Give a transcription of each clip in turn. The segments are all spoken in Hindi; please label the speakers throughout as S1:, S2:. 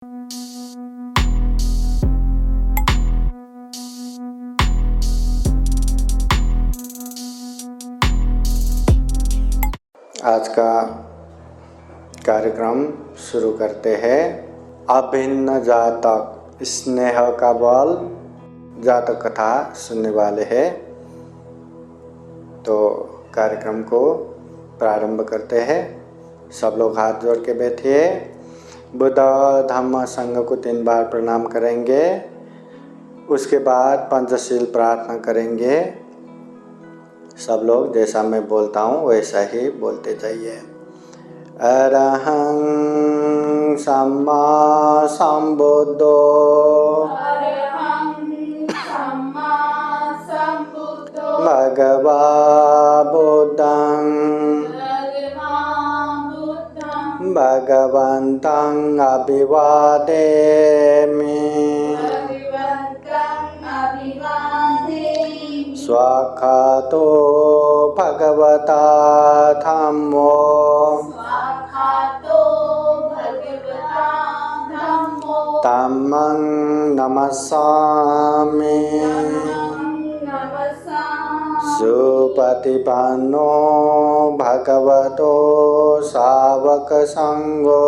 S1: आज का कार्यक्रम शुरू करते हैं। अभिन्न जातक स्नेह का बल जातक कथा सुनने वाले हैं, तो कार्यक्रम को प्रारंभ करते हैं। सब लोग हाथ जोड़ के बैठिए। बुद्ध धम्म संघ को 3 बार प्रणाम करेंगे। उसके बाद पंचशील प्रार्थना करेंगे। सब लोग जैसा मैं बोलता हूँ वैसा ही बोलते जाइए। अरहं सम्मा संबुद्धो भगवा बुद्धं भगवन्तं अभिवादेमि स्वाखातो भगवता धम्मो तम्मं नमस्सामि सुपतिपन्नो भगवतो सावक संघो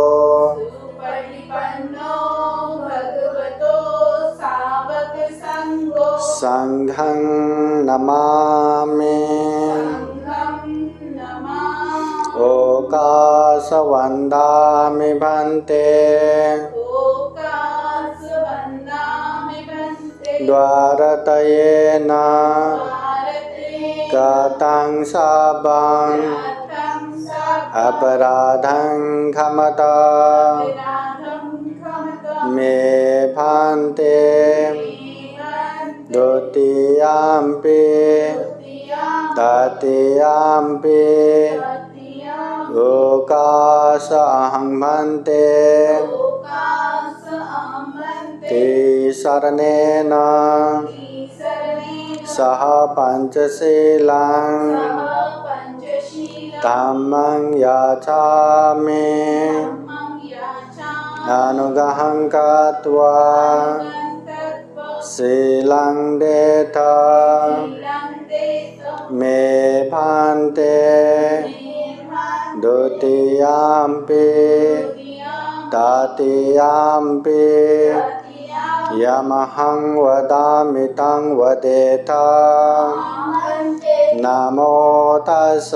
S1: संघं नमामि ओकाश वन्दामि भन्ते द्वारतयेन गतं शापं अपराधं क्षमता मे भन्ते द्वितीयाम्पि तृतीयाम्पि ओकाशहं भन्ते त्रिशरणेन सह पंचशीलं धम्मं याचामि अनुग्रहं कृत्वा शीलं देथ मे भन्ते द्वितीयाम्पि तृतीयाम्पि यमहं वदामि तं वदेथ। नमो तस्स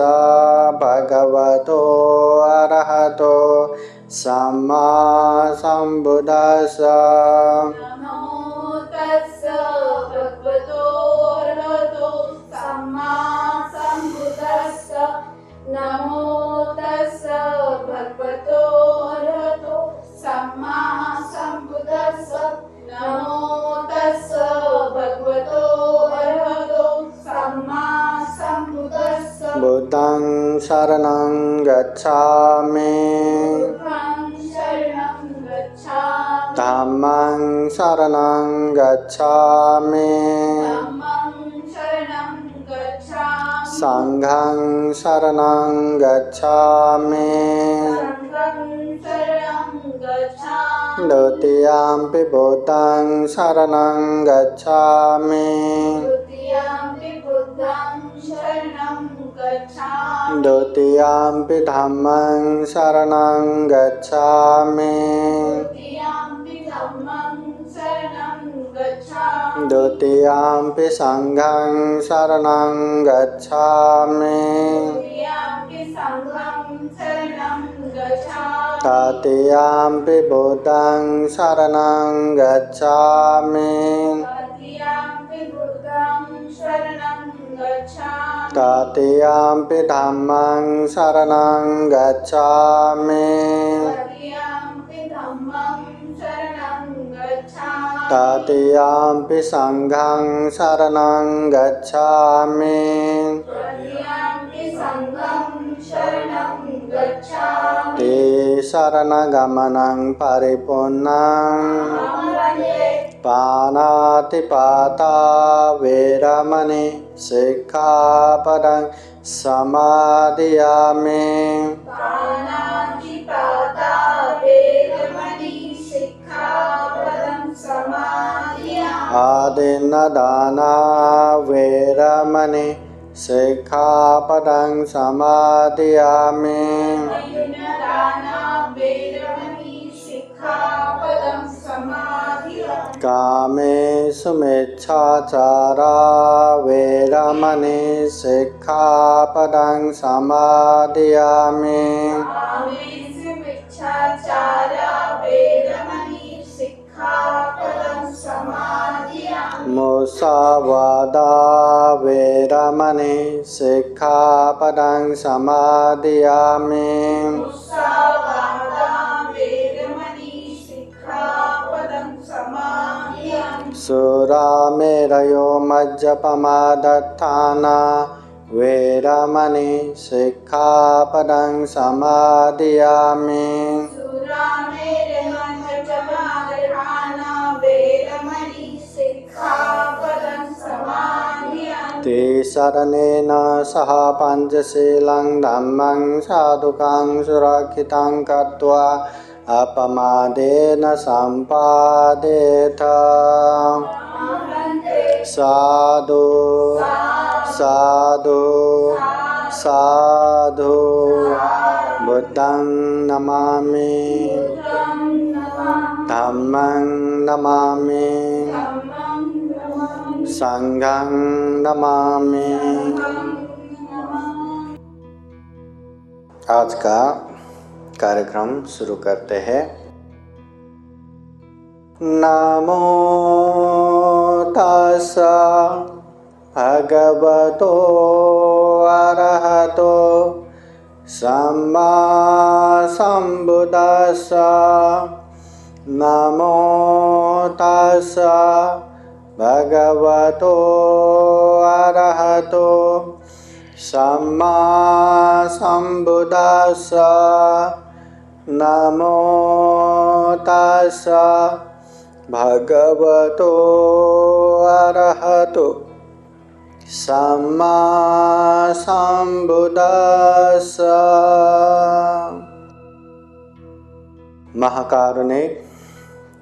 S1: भगवतो अरहतो सम्मा संबुद्दस्स।
S2: नमो तस्स भगवतो अरहतो सम्मा संबुद्दस्स। नमो तस्स भगवतो अरहतो सम्मा संबुद्दस्स।
S1: बुद्धं शरणं गच्छामि धम्मं शरणं गच्छामि संघं शरणं गच्छामि द्वितीयाम्पि बुद्धं शरणं गच्छामि द्वितीयाम्पि धम्मं शरणं गच्छामि द्वितीयाम्पि संघं शरणं गच्छामि तृतीयाम्पि बुद्धं शरणं गच्छामि तृतीयाम्पि धम्मं शरणं गच्छामि तृतीयाम्पि संघं शरणं गच्छामि शरणगमनं परिपूर्णं पानातिपाता वेरमणि सिक्खापदं समादियामि।
S2: पानातिपाता वेरमणि सिक्खापदं
S1: आदिन्नदाना वैरमणि सिक्खापदं समादियामि कामेषु मिच्छाचारा वैरमणि सिक्खापदं समादियामि मुसावादा वैरमणि सिक्खापदं समादियामि सुरामेरयो मज्जपमादत्थाना वैरमणि सिक्खापदं समादियामि तिसरणेन सह पञ्चशीलं धम्मं साधुकं सुरक्षितं कृत्वा अपमादेन सम्पादेत साधु साधु साधु बुद्धं नमामि धम्मं नमामि संघं नमामि। आज का कार्यक्रम शुरू करते हैं। नमो तस्सा भगवतो अरहतो सम्मा सम्बुद्दस्सा नमो तस्सा भगवतो अरहतो सम्मा सम्बुद्दस्सा नमो तस्सा भगवतो अरहतो सम्मा सम्बुद्दस्सा। महाकारुणिक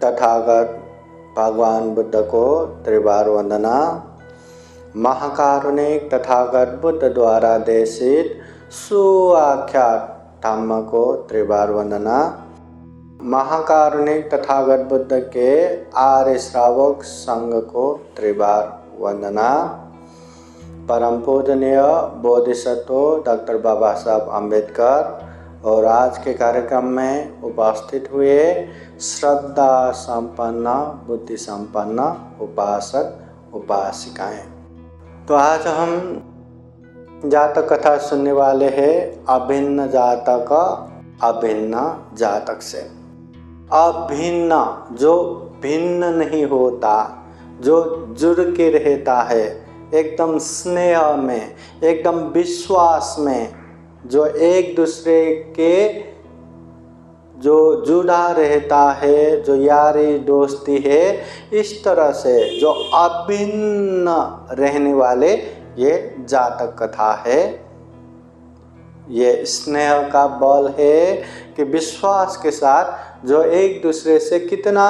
S1: तथागत भगवान बुद्ध को त्रिवार वंदना। महाकारुणिक तथागत बुद्ध द्वारा देशित सुआख्यात धम्म को त्रिवार वंदना। महाकारुणिक तथागत बुद्ध के आर्य श्रावक संघ को त्रिवार वंदना। परम पूजनीय बोधिसत्व डॉक्टर बाबा साहब अम्बेडकर और आज के कार्यक्रम में उपस्थित हुए श्रद्धा संपन्न बुद्धि संपन्न उपासक उपासिकाएं। तो आज हम जातक कथा सुनने वाले हैं अभिन्न जातक अभिन्न जातक से। अभिन्न जो भिन्न नहीं होता, जो जुड़ के रहता है, एकदम स्नेह में, एकदम विश्वास में, जो एक दूसरे के जो जुड़ा रहता है, जो यारी दोस्ती है, इस तरह से जो अभिन्न रहने वाले ये जातक कथा है। ये स्नेह का बल है कि विश्वास के साथ जो एक दूसरे से कितना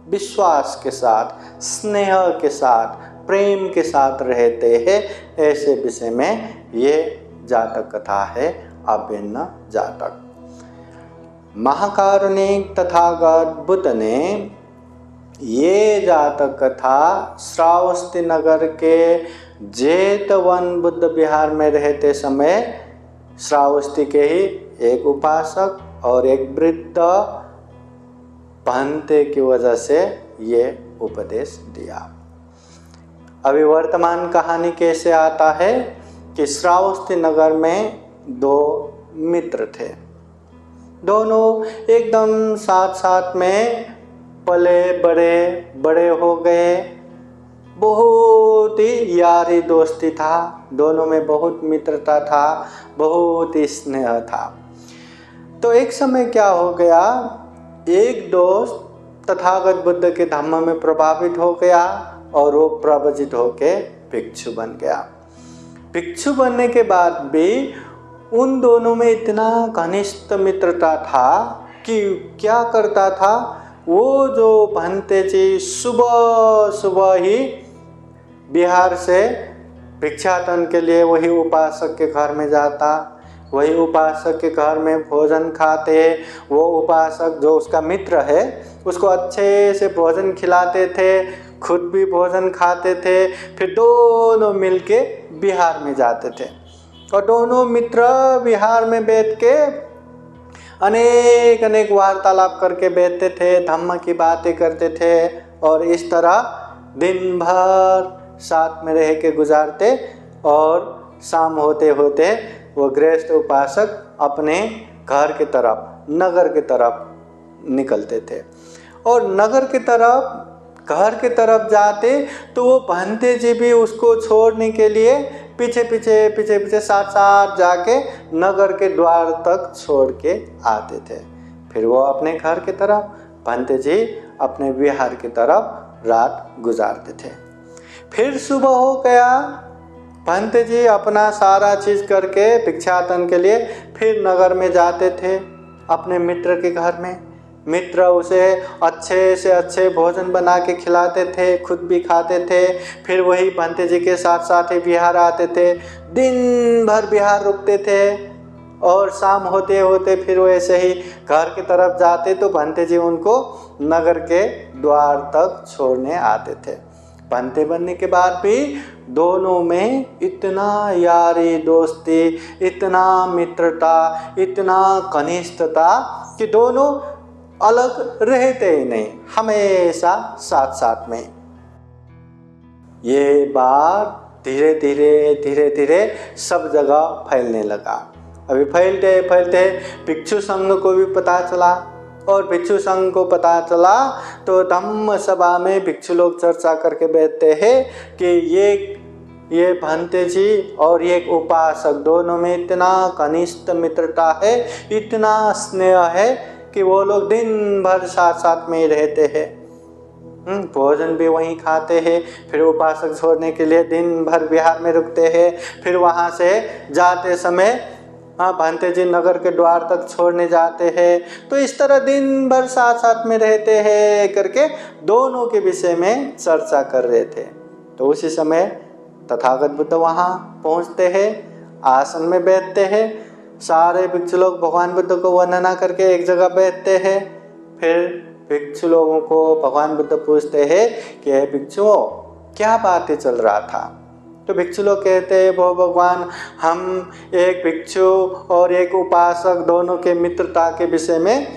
S1: विश्वास के साथ, स्नेह के साथ, प्रेम के साथ रहते हैं, ऐसे विषय में ये जातक कथा है अभिन्न जातक। महाकारुणिक तथागत बुद्ध ने ये जातक कथा श्रावस्ती नगर के जेतवन बुद्ध विहार में रहते समय श्रावस्ती के ही एक उपासक और एक वृद्ध भंते की वजह से ये उपदेश दिया। अभी वर्तमान कहानी कैसे आता है कि श्रावस्ती नगर में दो मित्र थे। दोनों एकदम साथ साथ में पले बड़े हो गए। बहुत ही यारी दोस्ती था, दोनों में बहुत मित्रता था, बहुत ही स्नेह था। तो एक समय क्या हो गया, एक दोस्त तथागत बुद्ध के धम्म में प्रभावित हो गया और वो प्रवचित होके भिक्षु बन गया। भिक्षु बनने के बाद भी उन दोनों में इतना घनिष्ठ मित्रता था कि क्या करता था, वो जो भंते जी सुबह सुबह ही बिहार से भिक्षाटन के लिए वही उपासक के घर में जाता, वही उपासक के घर में भोजन खाते। वो उपासक जो उसका मित्र है उसको अच्छे से भोजन खिलाते थे, खुद भी भोजन खाते थे, फिर दोनों मिलके बिहार में जाते थे और दोनों मित्र बिहार में बैठ के अनेक अनेक वार्तालाप करके बैठते थे, धम्म की बातें करते थे और इस तरह दिन भर साथ में रह के गुजारते और शाम होते होते वो गृहस्थ उपासक अपने घर की तरफ, नगर की तरफ निकलते थे और नगर की तरफ, घर की तरफ जाते तो वो भंते जी भी उसको छोड़ने के लिए पीछे पीछे साथ साथ जाके नगर के द्वार तक छोड़ के आते थे। फिर वो अपने घर की तरफ, भंते जी अपने विहार की तरफ रात गुजारते थे। फिर सुबह हो गया, भंते जी अपना सारा चीज़ करके भिक्षाटन के लिए फिर नगर में जाते थे अपने मित्र के घर में। मित्र उसे अच्छे से अच्छे भोजन बना के खिलाते थे, खुद भी खाते थे। फिर वही भंते जी के साथ साथ ही बिहार आते थे, दिन भर बिहार रुकते थे और शाम होते होते फिर वो ऐसे ही घर की तरफ जाते तो भंते जी उनको नगर के द्वार तक छोड़ने आते थे। भंते बनने के बाद भी दोनों में इतना यारी दोस्ती, इतना मित्रता, इतना घनिष्ठता कि दोनों अलग रहते ही नहीं, हमेशा साथ साथ में। ये बात धीरे धीरे सब जगह फैलने लगा। अभी फैलते फैलते भिक्षु संघ को भी पता चला और भिक्षु संघ को पता चला तो धम्म सभा में भिक्षु लोग चर्चा करके बैठते हैं कि ये भंते जी और ये उपासक दोनों में इतना घनिष्ठ मित्रता है, इतना स्नेह है कि वो लोग दिन भर साथ साथ में ही रहते हैं, भोजन भी वहीं खाते हैं। फिर उपासक छोड़ने के लिए दिन भर बिहार में रुकते हैं, फिर वहाँ से जाते समय भंते जी नगर के द्वार तक छोड़ने जाते हैं। तो इस तरह दिन भर साथ साथ में रहते हैं करके दोनों के विषय में चर्चा कर रहे थे। तो उसी समय तथागत बुद्ध वहाँ पहुँचते हैं, आसन में बैठते हैं। सारे भिक्षु लोग भगवान बुद्ध को वंदना करके एक जगह बैठते हैं। फिर भिक्षु लोगों को भगवान बुद्ध पूछते हैं कि हे भिक्षुओं, क्या बातें चल रहा था? तो भिक्षु लोग कहते हैं, वो भगवान, हम एक भिक्षु और एक उपासक दोनों के मित्रता के विषय में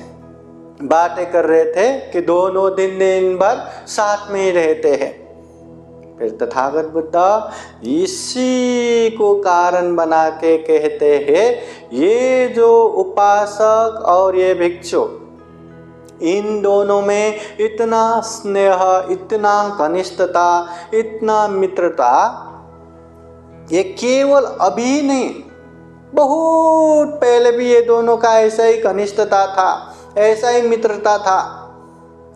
S1: बातें कर रहे थे कि दोनों दिन भर साथ में ही रहते हैं। फिर तथागत बुद्ध इसी को कारण बना के कहते हैं, ये जो उपासक और ये भिक्षु, इन दोनों में इतना स्नेह, इतना घनिष्ठता, इतना मित्रता, ये केवल अभी नहीं, बहुत पहले भी ये दोनों का ऐसा ही घनिष्ठता था, ऐसा ही मित्रता था,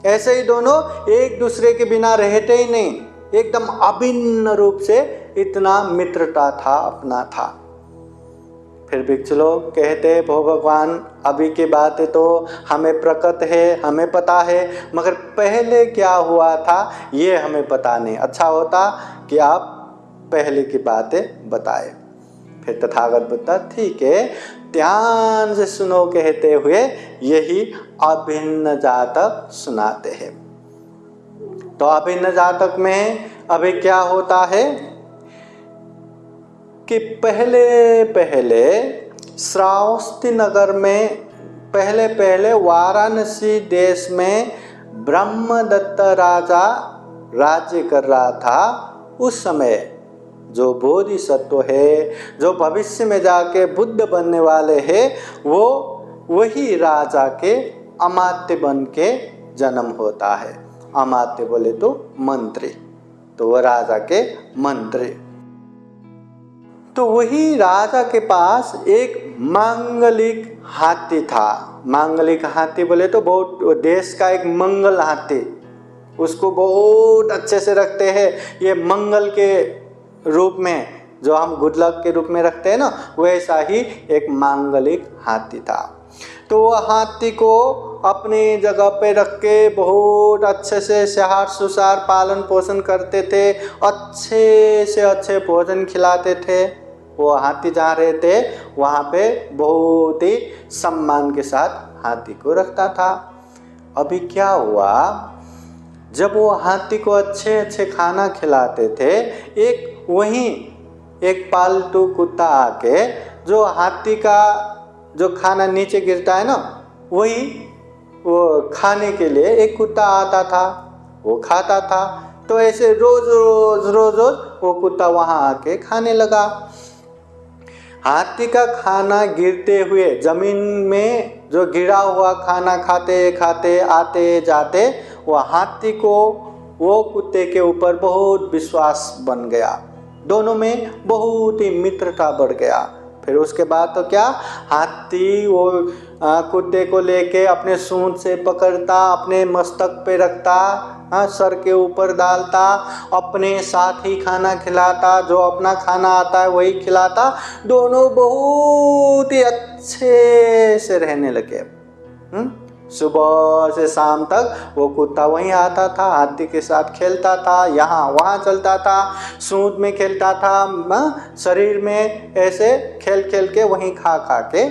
S1: ऐसे ही दोनों एक दूसरे के बिना रहते ही नहीं, एकदम अभिन्न रूप से इतना मित्रता था, अपना था। फिर भिक्षु लोग कहते, भो भगवान, अभी की बातें तो हमें प्रकट है, हमें पता है, मगर पहले क्या हुआ था ये हमें पता नहीं। अच्छा होता कि आप पहले की बातें बताए। फिर तथागत बुद्ध, ठीक है, ध्यान से सुनो कहते हुए यही अभिन्न जातक सुनाते हैं। तो अभिन्न जातक में अभी क्या होता है कि पहले श्रावस्ती नगर में, पहले वाराणसी देश में ब्रह्मदत्त राजा राज्य कर रहा था। उस समय जो बोधिसत्व है, जो भविष्य में जाके बुद्ध बनने वाले हैं, वो वही राजा के अमात्य बन के जन्म होता है। अमात्य बोले तो मंत्री, तो वह राजा के मंत्री। तो वही राजा के पास एक मांगलिक हाथी था। मांगलिक हाथी बोले तो बहुत, देश का एक मंगल हाथी, उसको बहुत अच्छे से रखते हैं। ये मंगल के रूप में, जो हम गुड लक के रूप में रखते हैं ना, वैसा ही एक मांगलिक हाथी था। तो वो हाथी को अपनी जगह पे रख के बहुत अच्छे से सहार सुसार पालन पोषण करते थे, अच्छे से अच्छे भोजन खिलाते थे। वो हाथी जहाँ रहते वहाँ पे बहुत ही सम्मान के साथ हाथी को रखता था। अभी क्या हुआ, जब वो हाथी को अच्छे अच्छे खाना खिलाते थे, एक पालतू कुत्ता आके जो हाथी का जो खाना नीचे गिरता है ना, वही वो खाने के लिए एक कुत्ता आता था, वो खाता था। तो ऐसे रोज रोज वो कुत्ता वहाँ आके खाने लगा। हाथी का खाना गिरते हुए जमीन में जो गिरा हुआ खाना खाते खाते आते जाते, वो हाथी को वो कुत्ते के ऊपर बहुत विश्वास बन गया। दोनों में बहुत ही मित्रता बढ़ गया। फिर उसके बाद तो क्या, हाथी वो कुत्ते को लेके अपने सूंड से पकड़ता, अपने मस्तक पे रखता, सर के ऊपर डालता, अपने साथ ही खाना खिलाता, जो अपना खाना आता है वही खिलाता। दोनों बहुत ही अच्छे से रहने लगे। सुबह से शाम तक वो कुत्ता वहीं आता था, हाथी के साथ खेलता था, यहाँ वहाँ चलता था, सूंड में खेलता था, शरीर में ऐसे खेल खेल के वहीं खा खा के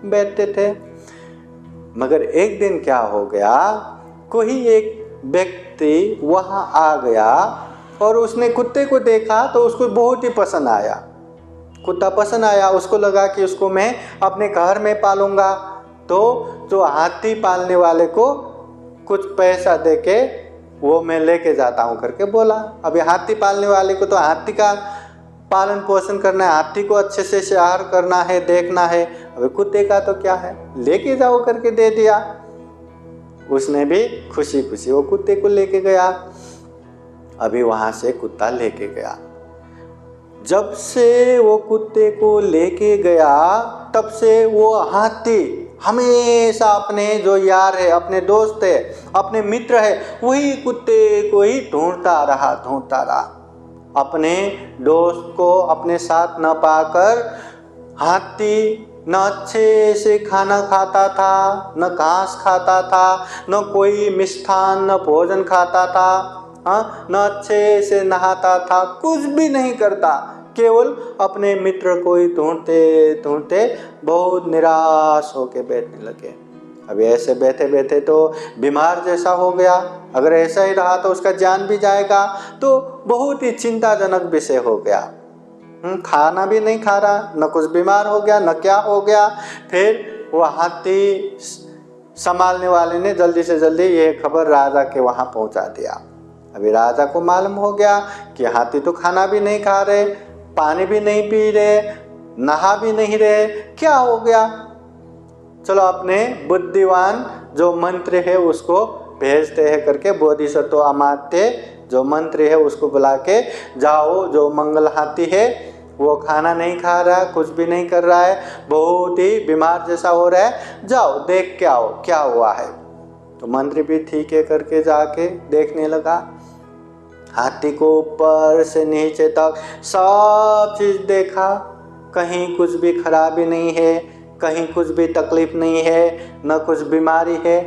S1: बैठते थे। मगर एक दिन क्या हो गया, कोई एक व्यक्ति वहाँ आ गया और उसने कुत्ते को देखा तो उसको बहुत ही पसंद आया। कुत्ता पसंद आया, उसको लगा कि उसको मैं अपने घर में पालूंगा। तो जो हाथी पालने वाले को कुछ पैसा देके वो मैं लेके जाता हूँ करके बोला। अभी हाथी पालने वाले को तो हाथी का पालन पोषण करना है, हाथी को अच्छे से सहार करना है, देखना है। अभी कुत्ते का तो क्या है, लेके जाओ करके दे दिया। उसने भी खुशी खुशी वो कुत्ते को लेके गया। अभी वहाँ से कुत्ता लेके गया। जब से वो कुत्ते को लेके गया तब से वो हाथी हमेशा अपने जो यार है, अपने दोस्त है, अपने मित्र है, वही कुत्ते को ही ढूंढता रहा। अपने दोस्त को अपने साथ न पाकर हाथी न अच्छे से खाना खाता था, न घास खाता था, न कोई मिष्ठान न भोजन खाता था, न अच्छे से नहाता था, कुछ भी नहीं करता। केवल अपने मित्र को ही ढूंढते ढूंढते बहुत निराश होके बैठने लगे। अभी ऐसे बैठे बैठे तो बीमार जैसा हो गया। अगर ऐसा ही रहा तो उसका जान भी जाएगा, तो बहुत ही चिंताजनक विषय हो गया। खाना भी नहीं खा रहा, न कुछ बीमार हो गया, न क्या हो गया। फिर वो हाथी संभालने वाले ने जल्दी से जल्दी ये खबर राजा के वहाँ पहुँचा दिया। अभी राजा को मालूम हो गया कि हाथी तो खाना भी नहीं खा रहे, पानी भी नहीं पी रहे, नहा भी नहीं रहे, क्या हो गया। चलो अपने बुद्धिवान जो मंत्री है उसको भेजते हैं करके, बोधिसत्व अमात्य जो मंत्री है उसको बुला के, जाओ जो मंगल हाथी है वो खाना नहीं खा रहा, कुछ भी नहीं कर रहा है, बहुत ही बीमार जैसा हो रहा है, जाओ देख के आओ क्या हुआ है। तो मंत्री भी ठीक है करके जाके देखने लगा। हाथी को ऊपर से नीचे तक सब चीज़ देखा, कहीं कुछ भी खराबी नहीं है, कहीं कुछ भी तकलीफ नहीं है, न कुछ बीमारी है,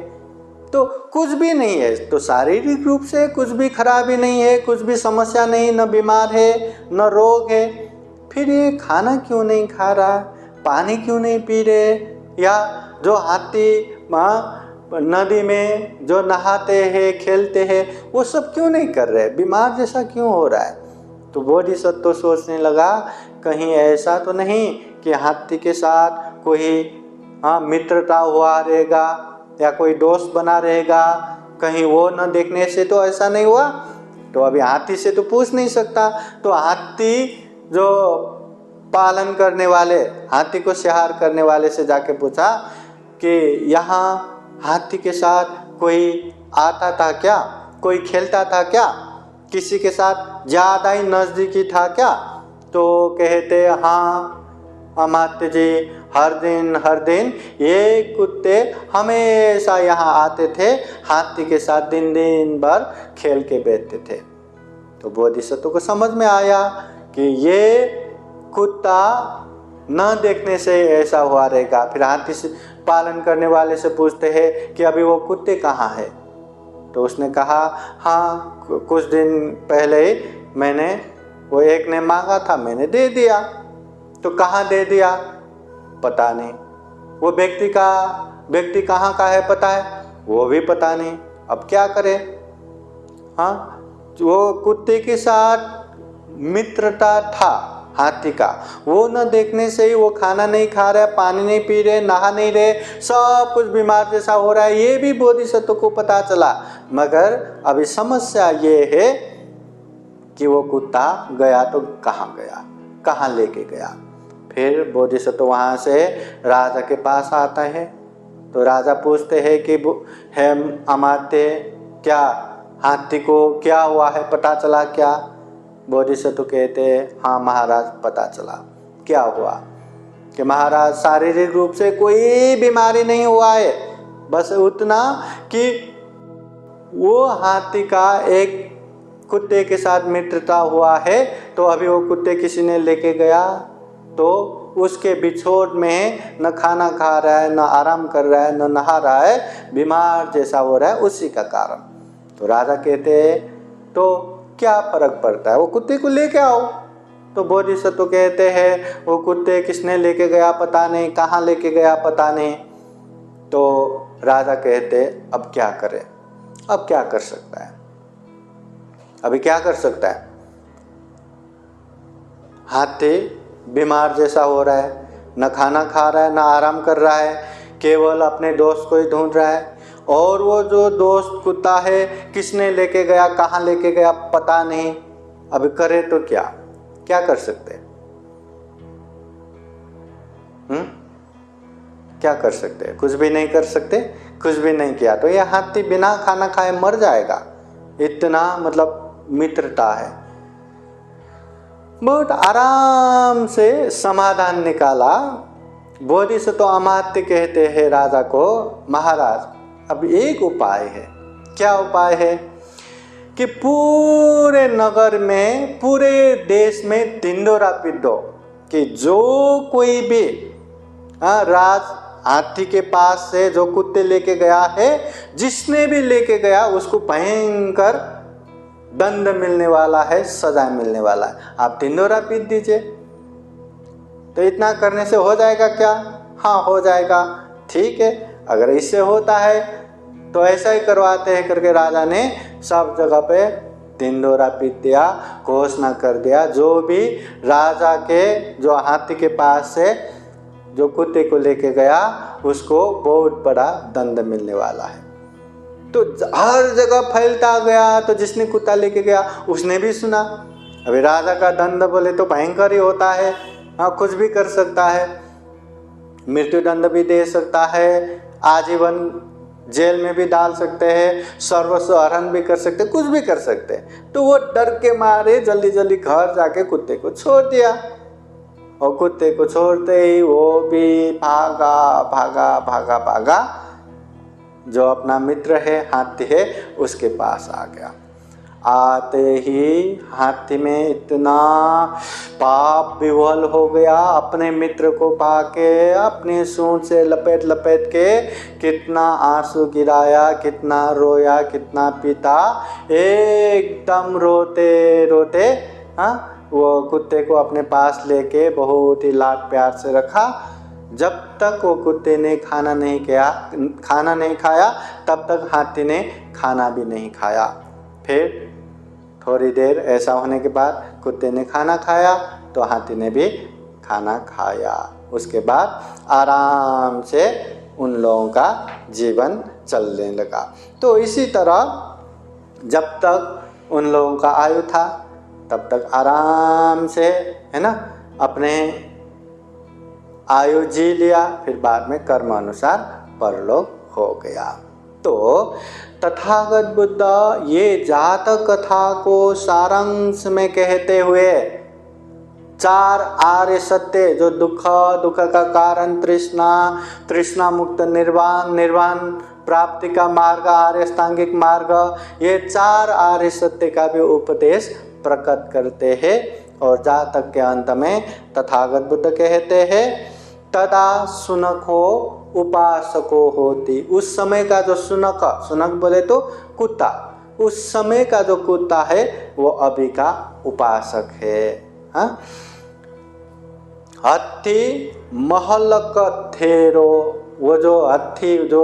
S1: तो कुछ भी नहीं है। तो शारीरिक रूप से कुछ भी खराबी नहीं है, कुछ भी समस्या नहीं, न बीमार है न रोग है, फिर ये खाना क्यों नहीं खा रहा, पानी क्यों नहीं पी रहे, या जो हाथी नदी में जो नहाते हैं खेलते हैं वो सब क्यों नहीं कर रहे, बीमार जैसा क्यों हो रहा है। तो बोधिसत्व सोचने लगा कहीं ऐसा तो नहीं कि हाथी के साथ कोई मित्रता हुआ रहेगा या कोई दोस्त बना रहेगा, कहीं वो न देखने से तो ऐसा नहीं हुआ। तो अभी हाथी से तो पूछ नहीं सकता। तो हाथी जो पालन करने वाले, हाथी को सहार करने वाले से जाके पूछा कि यहाँ हाथी के साथ कोई आता था क्या, कोई खेलता था क्या, किसी के साथ ज़्यादा ही नज़दीकी था क्या। तो कहते हाँ अमात्य जी, हर दिन ये कुत्ते हमेशा यहाँ आते थे, हाथी के साथ दिन भर खेल के बैठते थे। तो बोधिसत्व को समझ में आया कि ये कुत्ता न देखने से ऐसा हुआ रहेगा। फिर हाथी से पालन करने वाले से पूछते हैं कि अभी वो कुत्ते कहाँ है। तो उसने कहा, हाँ कुछ दिन पहले ही मैंने, वो एक ने मांगा था, मैंने दे दिया। तो कहाँ दे दिया पता नहीं, वो व्यक्ति कहाँ का है पता है, वो भी पता नहीं। अब क्या करे। हाँ, वो कुत्ते के साथ मित्रता था हाथी का, वो न देखने से ही वो खाना नहीं खा रहा है, पानी नहीं पी रहे, नहा नहीं रहे, सब कुछ बीमार जैसा हो रहा है, ये भी बोधिसत्व को पता चला। मगर अभी समस्या ये है कि वो कुत्ता गया तो कहाँ गया, कहाँ लेके गया। फिर बोधिसत्व वहाँ से राजा के पास आता है। तो राजा पूछते हैं कि हे अमात्य, क्या हाथी को क्या हुआ है, पता चला क्या? बोधिसत्व कहते हैं, हाँ महाराज पता चला। क्या हुआ कि महाराज शारीरिक रूप से कोई बीमारी नहीं हुआ है, बस उतना कि वो हाथी का एक कुत्ते के साथ मित्रता हुआ है। तो अभी वो कुत्ते किसी ने लेके गया, तो उसके बिछोड़ में न खाना खा रहा है, न आराम कर रहा है, न नहा रहा है, बीमार जैसा हो रहा है, उसी का कारण। तो राजा कहते हैं तो क्या फर्क पड़ता है, वो कुत्ते को लेके आओ। तो बोधिसत्व कहते हैं वो कुत्ते किसने लेके गया पता नहीं, कहाँ लेके गया पता नहीं। तो राजा कहते अब क्या करे, अब क्या कर सकता है, अभी क्या कर सकता है। हाथी बीमार जैसा हो रहा है, न खाना खा रहा है, न आराम कर रहा है, केवल अपने दोस्त को ही ढूंढ रहा है। और वो जो दोस्त कुत्ता है किसने लेके गया, कहाँ लेके गया पता नहीं। अब करे तो क्या, क्या कर सकते? क्या कर सकते? कुछ भी नहीं कर सकते। कुछ भी नहीं किया तो ये हाथी बिना खाना खाए मर जाएगा, इतना मतलब मित्रता है। बहुत आराम से समाधान निकाला। बोधिसत्व अमात्य कहते हैं राजा को, महाराज अब एक उपाय है। क्या उपाय है कि पूरे नगर में, पूरे देश में ढिंढोरा पीट दो कि जो कोई भी राज हाथी के पास से जो कुत्ते लेके गया है, जिसने भी लेके गया उसको भयंकर दंड मिलने वाला है, सजा मिलने वाला है, आप ढिंढोरा पीट दीजिए। तो इतना करने से हो जाएगा क्या? हाँ हो जाएगा। ठीक है, अगर इससे होता है तो ऐसा ही करवाते हैं करके राजा ने सब जगह पे ढिंढोरा पीट दिया, घोषणा कर दिया, जो भी राजा के जो हाथी के पास से जो कुत्ते को लेके गया उसको बहुत बड़ा दंड मिलने वाला है। तो हर जगह फैलता गया। तो जिसने कुत्ता लेके गया उसने भी सुना। अभी राजा का दंड बोले तो भयंकर ही होता है, हाँ कुछ भी कर सकता है, मृत्यु दंड भी दे सकता है, आजीवन जेल में भी डाल सकते हैं, सर्वस्व हरण भी कर सकते, कुछ भी कर सकते। तो वो डर के मारे जल्दी जल्दी घर जाके कुत्ते को छोड़ दिया। और कुत्ते को छोड़ते ही वो भी भागा भागा भागा भागा, जो अपना मित्र है हाथी है उसके पास आ गया। आते ही हाथी में इतना पाप विवल हो गया, अपने मित्र को पाके अपनी सूंड से लपेट लपेट के कितना आंसू गिराया, कितना रोया, कितना पीता, एकदम रोते रोते वो कुत्ते को अपने पास लेके बहुत ही लाड प्यार से रखा। जब तक वो कुत्ते ने खाना नहीं खाया तब तक हाथी ने खाना भी नहीं खाया। फिर थोड़ी देर ऐसा होने के बाद कुत्ते ने खाना खाया तो हाथी ने भी खाना खाया। उसके बाद आराम से उन लोगों का जीवन चलने लगा। तो इसी तरह जब तक उन लोगों का आयु था तब तक आराम से, है ना, अपने आयु जी लिया। फिर बाद में कर्म अनुसार परलोक हो गया। तो तथागत बुद्ध ये जातक कथा को सारांश में कहते हुए चार आर्य सत्य, जो दुख का कारण तृष्णा मुक्त निर्वाण प्राप्ति का मार्ग, आर्य अष्टांगिक मार्ग, ये चार आर्य सत्य का भी उपदेश प्रकट करते हैं। और जातक के अंत में तथागत बुद्ध कहते हैं, तदा सुनखो उपासको होती। उस समय का जो सुनक बोले तो कुत्ता, उस समय का जो कुत्ता है वो अभी का उपासक है। हाँ, हाथी महलक थेरो, वो जो हाथी जो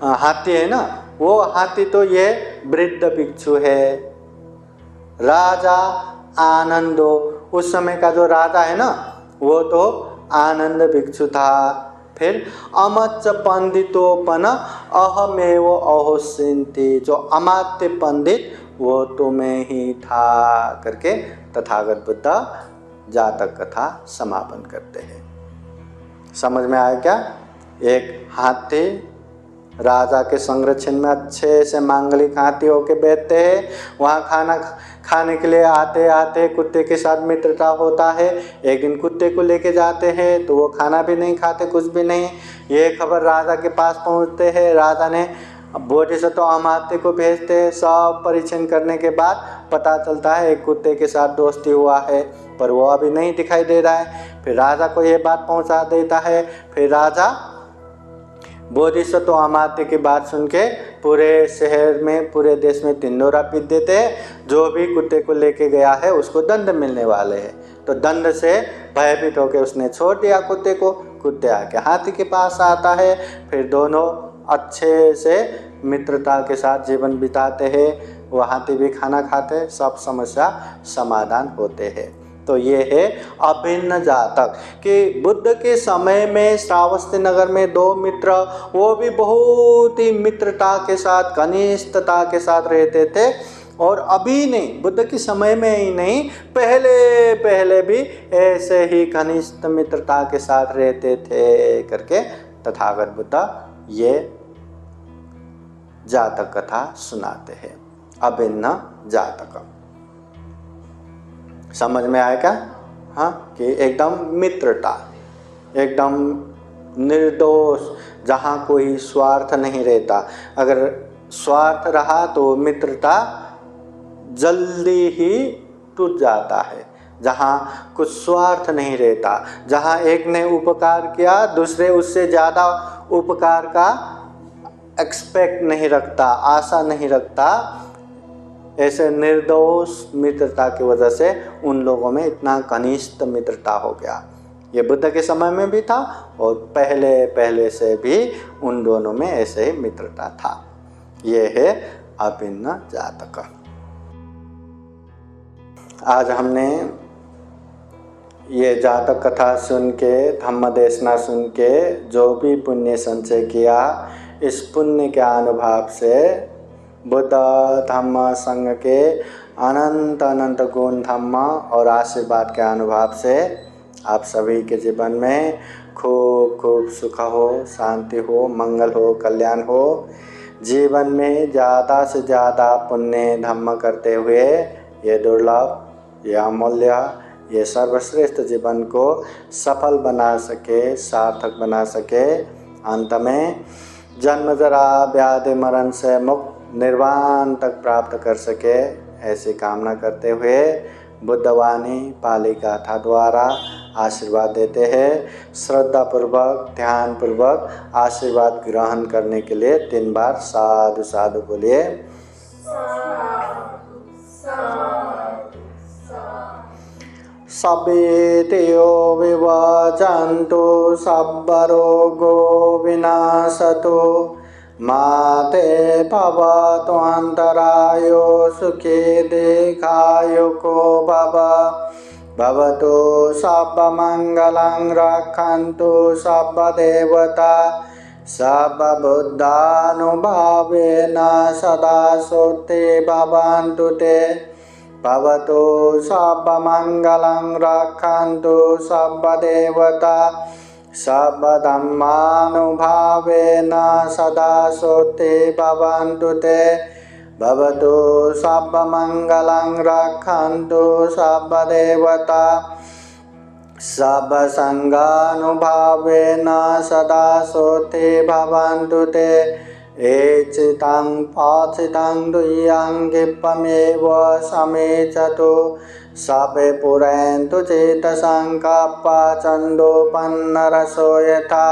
S1: हाथी है ना, वो हाथी तो ये वृद्ध भिक्षु है। राजा आनंदो, उस समय का जो राजा है ना वो तो आनंद भिक्षु था। फिर अमच्च पंडितोपन अहमेव अहोसिंति, जो अमात्य पंडित वो तो मैं ही था करके तथागत बुद्ध जातक कथा समापन करते हैं। समझ में आया क्या? एक हाथी राजा के संरक्षण में अच्छे से मांगलिक हाथी होके बैठते हैं। वहाँ खाना खाने के लिए आते आते कुत्ते के साथ मित्रता होता है। एक दिन कुत्ते को लेके जाते हैं तो वो खाना भी नहीं खाते, कुछ भी नहीं। ये खबर राजा के पास पहुँचते हैं। राजा ने बोधिसत्व अमात्य को भेजते हैं। सब परीक्षण करने के बाद पता चलता है एक कुत्ते के साथ दोस्ती हुआ है, पर वो अभी नहीं दिखाई दे रहा है। फिर राजा को ये बात पहुँचा देता है। फिर राजा बोधिसत्व अमात्य की बात सुन के पूरे शहर में, पूरे देश में तिंदोरा पीट देते हैं। जो भी कुत्ते को लेके गया है उसको दंड मिलने वाले हैं। तो दंड से भयभीत होकर उसने छोड़ दिया कुत्ते को। कुत्ते आके हाथी के पास आता है। फिर दोनों अच्छे से मित्रता के साथ जीवन बिताते हैं। वो हाथी भी खाना खाते, सब समस्या समाधान होते हैं। तो ये है अभिन्न जातक कि बुद्ध के समय में श्रावस्ती नगर में दो मित्र, वो भी बहुत ही मित्रता के साथ, घनिष्ठता के साथ रहते थे। और अभी नहीं, बुद्ध के समय में ही नहीं, पहले भी ऐसे ही घनिष्ठ मित्रता के साथ रहते थे करके तथागत बुद्ध ये जातक कथा सुनाते हैं। अभिन्न जातक समझ में आएगा? हाँ, कि एकदम मित्रता, एकदम निर्दोष, जहाँ कोई स्वार्थ नहीं रहता। अगर स्वार्थ रहा तो मित्रता जल्दी ही टूट जाता है। जहाँ कुछ स्वार्थ नहीं रहता, जहाँ एक ने उपकार किया दूसरे उससे ज़्यादा उपकार का एक्सपेक्ट नहीं रखता, आशा नहीं रखता, ऐसे निर्दोष मित्रता की वजह से उन लोगों में इतना घनिष्ठ मित्रता हो गया। ये बुद्ध के समय में भी था और पहले से भी उन दोनों में ऐसे ही मित्रता था। ये है अभिन्न जातक। आज हमने ये जातक कथा सुन के, धम्म देशना सुन के जो भी पुण्य संचय किया, इस पुण्य के अनुभव से बुद्ध धम्म संघ के अनंत अनंत गुण धम्म और आशीर्वाद के अनुभव से आप सभी के जीवन में खूब खूब सुख हो, शांति हो, मंगल हो, कल्याण हो। जीवन में ज़्यादा से ज़्यादा पुण्य धम्म करते हुए ये दुर्लभ, ये अमूल्य, ये सर्वश्रेष्ठ जीवन को सफल बना सके, सार्थक बना सके। अंत में जन्म जरा व्याधि मरण से मुक्त निर्वाण तक प्राप्त कर सके, ऐसी कामना करते हुए बुद्धवाणी पाली गाथा द्वारा आशीर्वाद देते हैं। श्रद्धा पूर्वक, ध्यान पूर्वक आशीर्वाद ग्रहण करने के लिए 3 बार साधु साधु बोलिए। सभेतियो विवजन्तु सब्बरोगो विनाशतु माते भवतु अन्तरायो सुखे दीर्घायुको भव। भवतु सर्वमङ्गलं रक्षन्तु सर्वदेवता सर्वबुद्धानुभावेन सदा सोते भवन्तु ते। भवतु सर्वमङ्गलं रक्षन्तु सर्वदेवता सर्वधर्मानुभावेन सदा सोते भवन्तु ते। भवतु सर्वमङ्गलं रक्षन्तु सर्वदेवता सर्वसङ्गानुभावेन सदा सोते भवन्तु ते। एचितं पाचितं दुह्यं क्षिप्रमेव समेचतु सभे पुरन्तु चेतसं कप्पा चन्दोपन्नरसो यथा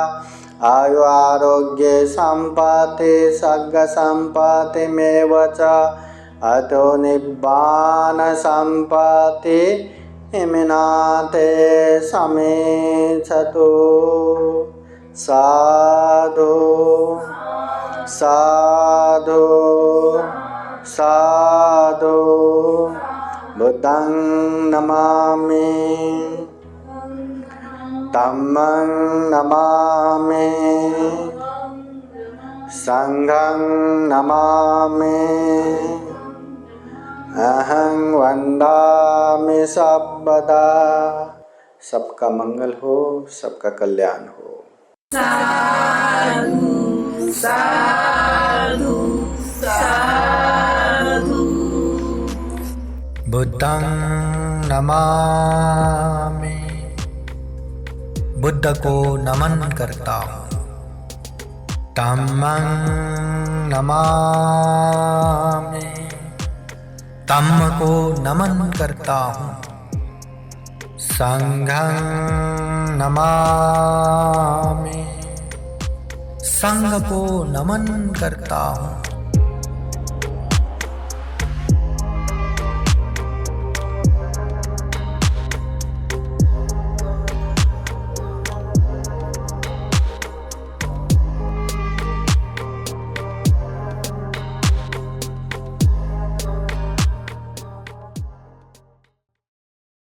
S1: आयु आरोग्य संपत्ति सर्ग संपत्तिमेव च अतो निब्बान संपत्ति इमिनाते समेच्छतु। साधु साधु साधु। बुद्धं नमामि धम्मं नमामि संघं नमामि अहं वन्दामि सर्वदा। सबका मंगल हो, सबका कल्याण हो।
S2: साधु साधु साधु।
S1: बुद्धं नमामि, बुद्ध को नमन करता हूँ। धम्मं नमामि, धम्म को नमन करता हूँ। संघं नमामि, संघ को नमन करता हूँ।